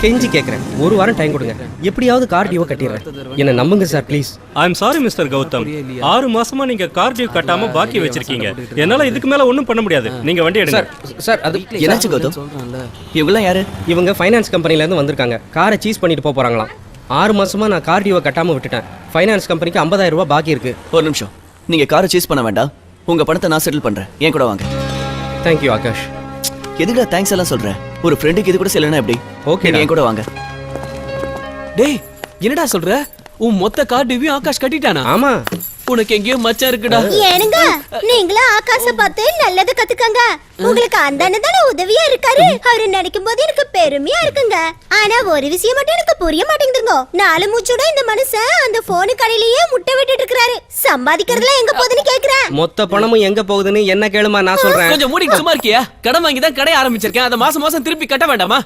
கெஞ்சி கேட்குறேன், ஒரு வாரம் டைம் கொடுங்க, எப்படியாவது கார் டியூ கட்டிடுறேன். என்ன நம்புங்க sir please. I am sorry mister Gautham, 6 மாசமா நீங்க கார் டியூ கட்டாம பாக்கி வச்சிருக்கீங்க. என்னால இதுக்கு மேல ஒன்றும் பண்ண முடியாது. நீங்க வண்டி எடுங்க. சார் அது என்னாச்சு கௌதம்? இவங்களாம் யாரு? இவங்க ஃபைனான்ஸ் கம்பெனிலேருந்து வந்திருக்காங்க. காரை சீஸ் பண்ணிட்டு போகிறாங்களாம். 6 மாசமா நான் கார் டியூவை கட்டாமல் விட்டுட்டேன். ஃபைனான்ஸ் கம்பெனிக்கு 50,000 ரூபாய் பாக்கி இருக்கு. ஒரு நிமிஷம், நீங்க காரை சீஸ் பண்ண வேண்டாம், உங்க பணத்தை நான் செட்டில் பண்றேன். ஏன் கூட வாங்க. தேங்க்யூ ஆகாஷ். எதுக்குடா தேங்க்ஸ் எல்லாம் சொல்றேன்? ஒரு ஃப்ரெண்டுக்கு இது கூட சொல்லணும் எப்படி? ஓகே, என் கூட வாங்க. டேய் என்னடா சொல்ற? உன் மொத்த கார் டியூ ஆகாஷ் கட்டிட்டானா? ஆமா. உனக்கு எங்கேயோ மச்சான் இருக்குடா. ஏனுங்க, நீங்களும் ஆகாஷ பார்த்து நல்லது கத்துக்கங்க. உங்களுக்கு அந்த அண்ணன் தானே உதவியா இருக்காரு. அவரு நினைக்கும் போது எனக்கு பெருமையா இருக்குங்க. ஆனா ஒரு விஷயம் மட்டும் எனக்கு புரிய மாட்டேங்குதுங்க. 4 மூச்சோட இந்த மனுஷன் அந்த போனு கடையிலேயே முட்டை விட்டுட்டு இருக்காரு. சம்பாதிக்கிறதுலாம் எங்க போகுதுன்னு கேக்குறேன். மொத்த பணமும் எங்க போகுதுன்னு என்ன கேளுமா, நான் சொல்றேன். கொஞ்சம் மூடி சும்மா இருக்கியா? கடன் வாங்கி தான் கடை ஆரம்பிச்சிருக்கேன். அதை மாசம் மாசம் திருப்பி கட்ட வேண்டாமா?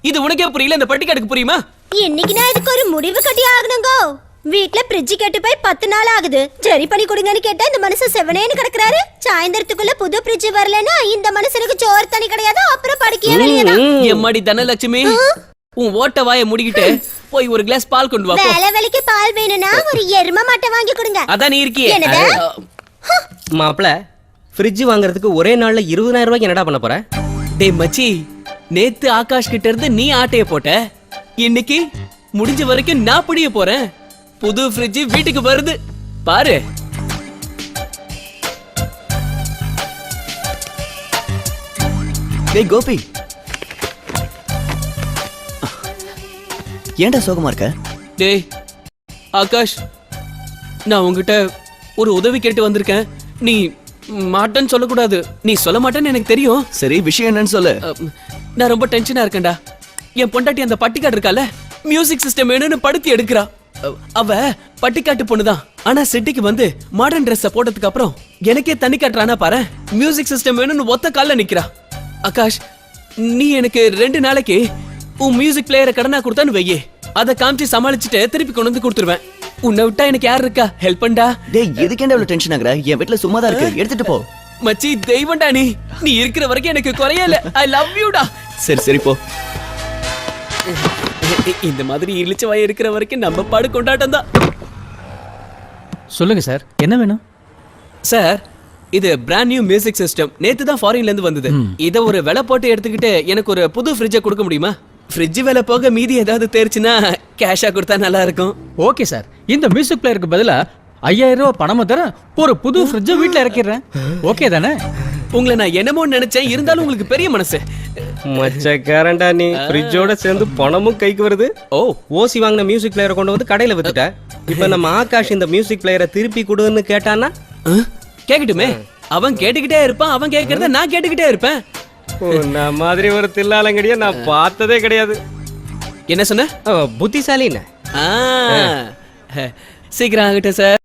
இது உனக்கே புரியல, இந்த பட்டிக்காடுக்கு புரியுமா? இன்னைக்கு நான் இதுக்கு ஒரு முடிவு கட்டி ஆகணுங்க. வீட்ல ஃப்ரிட்ஜ் கேட்டு போய் 10 நாள் ஆகுது. சரி பண்ணி கொடுங்கன்னு கேட்டா இந்த மனுஷன் செவனேன்னு கிடக்குறாரு. சாயந்தரத்துக்குள்ள புது ஃப்ரிட்ஜ் வரலன்னா இந்த மனுஷனுக்கு சோறு தண்ணி கிடையாது, அப்புறம் படுக்கையே வெளியதான். எம்மாடி தனலட்சுமி, உன் ஓட்ட வாயை முடிக்கிட்டு போய் ஒரு கிளாஸ் பால் கொண்டு வா. வேலை வேலைக்கு பால் வேணும்னா ஒரு எரும மாட்டை வாங்கி கொடுங்க. அதான் நீ இருக்கியே. மாப்பிள, ஃப்ரிட்ஜ் வாங்குறதுக்கு ஒரே நாள்ல 20,000 ரூபாய்க்கு என்னடா பண்ண போற? டேய் மச்சி, நேத்து ஆகாஷ் கிட்ட இருந்து நீ ஆட்டைய போட்ட, இன்னைக்கு முடிஞ்ச வரைக்கும் நான் புடிய போறேன். புது ஃப்ரிட்ஜ் வீட்டுக்கு வருது பாரு. டேய் கோபி, ஏன்டா சோகமா இருக்க? டேய் ஆகாஷ், நான் உன்கிட்ட ஒரு உதவி கேட்டு வந்திருக்கேன். நீ மாட்டேன்னு சொல்லக்கூடாது. நீ சொல்ல மாட்டேன்னு எனக்கு தெரியும். சரி, விஷயம் என்னன்னு சொல்லு. நான் ரொம்ப டென்ஷனா இருக்கேன்டா. என் பொண்டாட்டி அந்த பட்டிக்காடு இருக்கால, மியூசிக் சிஸ்டம் வேணும்னு படுத்தி எடுக்கிறா. அவ பட்டிக்காட்டு பொண்ணுதான், ஆனா சிட்டிக்கு வந்து மாடர்ன் ட்ரெஸ் போட்டதுக்கு அப்புறம் எனக்கே தண்ணி காட்டுறானா பாரு. மியூசிக் சிஸ்டம் வேணும்னு ஒத்த கால்ல நிக்கிறா. ஆகாஷ், நீ எனக்கு 2 நாளைக்கு உன் மியூசிக் பிளேயரை கடனா கொடுத்தான்னு வையே, அதை காமிச்சு சமாளிச்சுட்டு திருப்பி கொண்டு வந்து கொடுத்துருவேன். உன்னை விட்டா எனக்கு யார் இருக்கா? ஹெல்ப் பண்ணா. டேய் எதுக்கேண்டா இவ்வளவு டென்ஷன் ஆகுற? என் வீட்ல சும்மா தான் இருக்கு, எடுத்துட்டு போ. மச்சி தெய்வம்டா நீ. நீ இருக்கிற வரைக்கும் எனக்கு குறையல. ஐ லவ் யூடா. சரி சரி போ. இந்த மாதிரி இழிச்ச வாய் இருக்கிற வரைக்கும் நம்ம பாடு கொண்டாட்டம் தான். சொல்லுங்க சார், என்ன வேணும்? சார், இது பிராண்ட் நியூ மியூசிக் சிஸ்டம். நேத்து தான் ஃபாரின்ல இருந்து வந்தது. இத ஒரு விலை போட்டு எடுத்துக்கிட்டு எனக்கு ஒரு புது ஃப்ரிட்ஜை கொடுக்க முடியுமா? ஃப்ரிட்ஜ் விலை போக மீதி ஏதாவது தேர்ச்சுன்னா கேஷா கொடுத்தா நல்லா இருக்கும். ஓகே சார், இந்த மியூசிக் பிளேயருக்கு பதிலா 5,000 ரூபாய் பணமும் தரேன், ஒரு புது ஃப்ரிட்ஜை வீட்டில் இறக்கிடுறேன். ஓகே தானே? உங்களை நான் என்னமோ நினைச்சேன், இருந்தாலும் உங்களுக்கு பெரிய மனசு. மச்சக்காரன்டா நீ. ஃப்ரிட்ஜோட சேர்ந்து பணமும் கைக்கு வருது. ஓசி வாங்கின மியூசிக் பிளேயரை கொண்டு வந்து கடையில வித்துட்ட. இப்ப நம்ம ஆகாஷ் இந்த மியூசிக் பிளேயரை திருப்பி கொடுன்னு கேட்டானா? கேக்கட்டுமே. அவன் கேட்டுக்கிட்டே இருப்பான், அவன் கேட்கறத நான் கேட்டுக்கிட்டே இருப்பேன். உன்ன மாதிரி ஒரு தில்லாலங்கடிய நான் பார்த்ததே கிடையாது. என்ன சொன்ன? புத்திசாலின்னு. சீக்கிரம் ஆகட்டும் சார்.